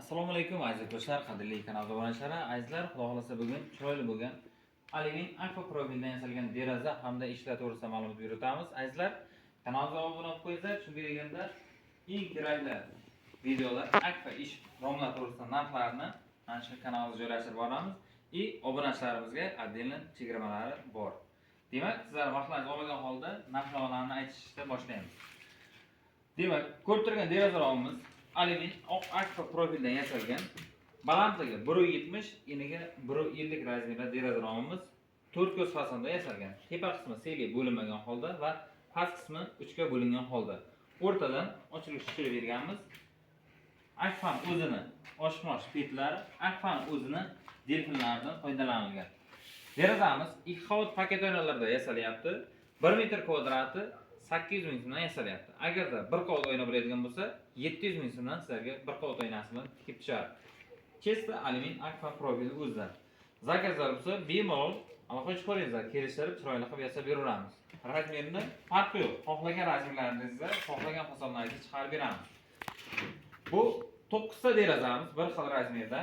Assalomu alaykum aziz do'stlar, qadrli kanal obunachilari, azizlar, xudo xolasa bugun chiroyli bo'lgan alyumin akfa profildan yasalgan deraza hamda ishlar to'g'risida ma'lumot beramiz. Azizlar, kanalga obuna bo'lib qo'yinglar, chunki deganda eng kerakli videolar akfa ish romlar to'g'risida narxlarni mana shu kanalga joylashtirib boramiz. Obunachilarimizga отдельно chegirmalari bor. Demak, sizlar vaqtlaringizni olmagan holda narxlarni aytishni boshlaymiz. Demak, ko'rib turgan derazalarimiz alyumin oq akfa profildan yasalgan, balandligi 1.70, eniga 1.50 razmerda derazalarimiz 4 ko'z fasonda yasalgan. Tepa qismi selga bo'linmagan holda va past qismi 3 ga bo'lingan holda. O'rtadan ochilish tushirib berganmiz. Akfa o'zini oshmosh petlari, akfa o'zini delfinlardan foydalanilgan. Derazamiz 2 qavat paket oynalarda yasalyapti. 1 metr kvadrati 800 ming so'mdan yasalyapti. Agarda bir qavat oyna bo'ladigan bo'lsa, 700 ming so'mdan sizlarga bir qavat oynasi bilan tikib tushadi. Chesta alyumin akfa profili o'zidan. Zakazlar bo'lsa, bemalol aloqa ko'ringizlar, kelishtirib chiroyli qilib yasab beraveramiz. Razmerini farqi yo'q. Xohlagan razmerlaringizda, xohlagan fasonlaringizni chiqarib beramiz. Bu 9 ta derazamiz bir xil razmerda.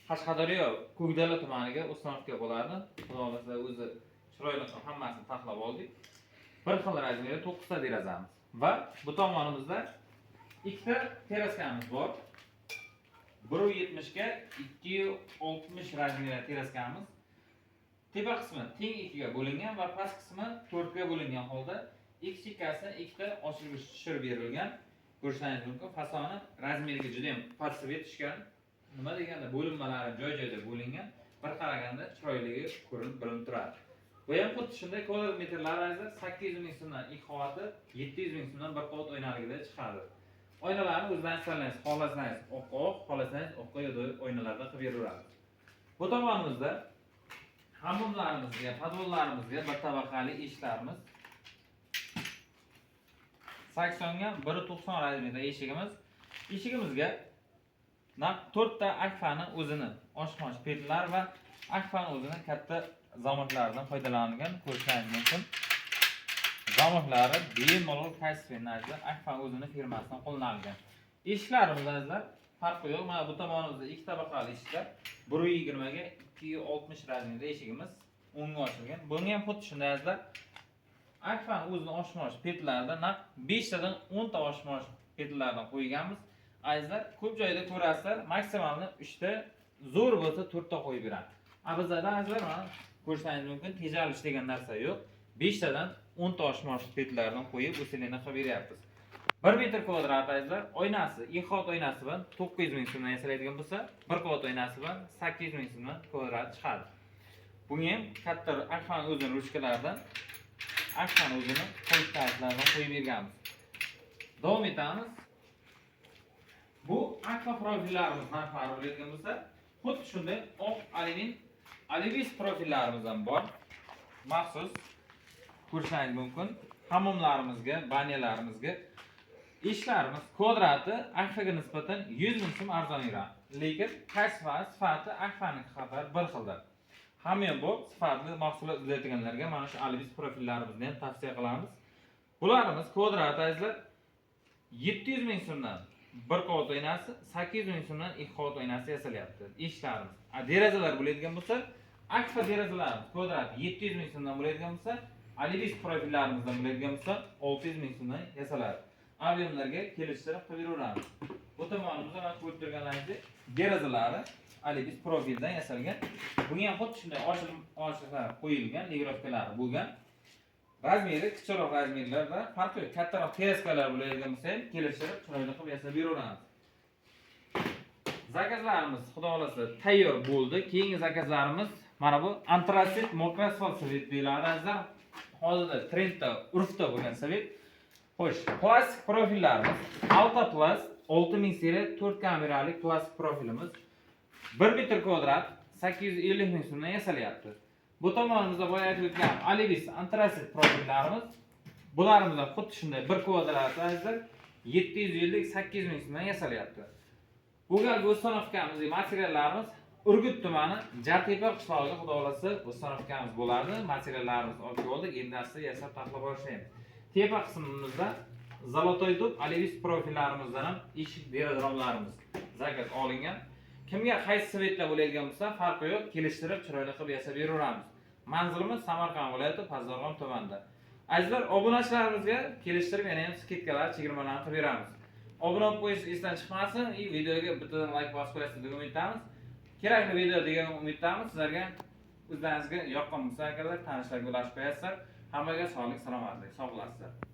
Qashqadaryo Ko'kdala tumaniga ustanovka bo'ladi. Xudo xolasa o'zi chiroyli qilib hammasini taxlab oldik. Bir xil razmerda 9 ta derazamiz va bu tomonimizda 2 ta teraskamiz bor. 1.70 ga 2.60 razmerda teraskamiz. Tepa qismi teng 2 ga bo'lingan va past qismi 4 ga bo'lingan holda ikkasi 2 ta ochilgich tushirib berilgan. Ko'rishingiz mumkin. Fasoni razmeriga juda ham podsvet tushgan. Nima deganda bo'linmalari joy-joyda bo'lingan. Bir qaraganda chiroyligi ko'rinib turadi. Bu ham xuddi shunday kvadrat metrlaringizda 800 ming so'mdan ilk qavati, 700 ming so'mdan bir qavat oynaligida chiqadi. Oynalarni o'zdan tanlaysiz, xohlasangiz oq, xohlasangiz oqqa yo'da oynalarda qilib beraveramiz. Bu tomonimizda hammomlarimizga, podvollarimizga bir tabaqali eshiklarimiz. 80 ga 1.90 razmerda eshigimiz. Eshigimizga 4 ta akfani o'zini oshmosh petlar va akfani o'zini katta zamoklaridan foydalanilgan. Ko'rishingiz mumkin. Zamoklari bemalol kasfenajda akfa o'zini firmasidan qo'llanilgan. Eshiklarimiz azizlar farqi yo'q. Mana bu tomonimizda 2 tabaqali eshiklar, 1.20 ga 2.60 razmerda eshigimiz o'ngga ochilgan. Bunga ham xuddi shunday azizlar. Akfa o'zini oshmosh petlarida 5 tadan 10 ta oshmosh petlardan qo'yganmiz. Azizlar, ko'p joyda ko'rasizlar, maksimalni 3 ta, zo'r bo'lsa 4 ta qo'yib beradi. Bizda azizlar mana ko'rishingiz mumkin, tejalish degan narsa yo'q. 5 tadan 10 ta oshmosh petlardan qo'yib usilini qilib beryapmiz. 1 metr kvadrat azizlar, oynasi, ikki qavat oynasi bilan 900 ming so'mdan yasaladigan bo'lsa, bir qavat oynasi bilan 800 ming so'mdan kvadrat chiqadi. Bunga ham katta akfa o'zini ruchkalaridan, akfa o'zini qo'yish tayyorlardan qo'yib berganmiz. Davom etamiz. Bu akfa profillarimiz narxlari bo'ladigan bo'lsa, xuddi shunday oq alyumin Alivis profillarimiz ham bor. Maxsus ko'rishingiz mumkin. Hammomlarimizga, banyalarimizga eshiklarimiz kvadrati akfaga nisbatan 100 ming so'm arzonroq. Lekin sifati akfaning qadar bir xildir. Hamma bu sifatli mahsulot izlayotganlarga mana shu Alivis profillarimizni ham tavsiya qilamiz. Bularimiz kvadrati azizlar 700 ming so'mdan bir qavat oynasi, 800 ming so'mdan ikki qavat oynasi yasalyapti. Eshiklarimiz. Derazalar bo'ladigan bo'lsa, akfa derazalarimiz kvadrati 700 ming so'mdan bo'ladigan bo'lsa, Alivis profillarimizdan bo'ladigan bo'lsa, 600 ming so'mdan yasaladi. Avialarga kelishtirib qilib beraveramiz. Bu tomonimizda mana ko'rib turganingizdek, derazalari Alivis profildan yasalgan. Bunga ham xuddi shunday ochiqlar qo'yilgan, nigrovkalari bo'lgan. Razmeri kichikroq razmerlarda farqi yo'q. Kattaroq teraskalar bo'ladigan bo'lsa ham kelishtirib chiroyli qilib yasab beraveramiz. Zakazlarimiz xudo xolasa tayyor bo'ldi. Keyingi zakazlarimiz mana bu antrasit mokrasfalt svet deyiladi azizlar. Hozirda trendda, urfda bo'lgan svet. Xo'sh, plastik profillarimiz Altaplast 6000 seriya 4 kamerali plastik profilimiz 1 metr kvadrat 850 ming so'mdan yasalyapti. Bu tomonimizda boya aytib o'tgan Alivis antrasit profillarimiz. Bularimiz xuddi shunday 1 kvadrat azizlar 750-800 ming so'mdan yasalyapti. Bu galgi ustanovkamiz materiallarimiz Urgut tumani Jartepa qishlog'iga xudo xolasa ustanovkamiz bo'lardi. Materiallarimiz olib keldik, endi asta yasab taxlab boshlaymiz. Tepa qismimizda Zolotoy dub Alevis profillarimizdan ham eshik derazlarimiz zakaz olingan. Kimga qaysi svetda bo'ladigan bo'lsa, farqi yo'q, kelishtirib chiroyli qilib yasab beraveramiz. Manzilimiz Samarqand viloyati Pazdarg'om tumanida. Azizlar, obunachilarimizga kelishtirib yana ham skidkalar, chegirmalarni qilib beramiz. Obuna bo'lib qo'yish esdan chiqmasin, videoga bittadan like bosib qo'yasiz deb umiddamiz. Kerakli video degan umiddamiz. Sizlarga o'zlaringizga yoqqan bo'lsa, akalar, tanishlarga ulashib qo'yasizlar. Hammaga sog'lik, salomatlik, sog' bo'lasizlar.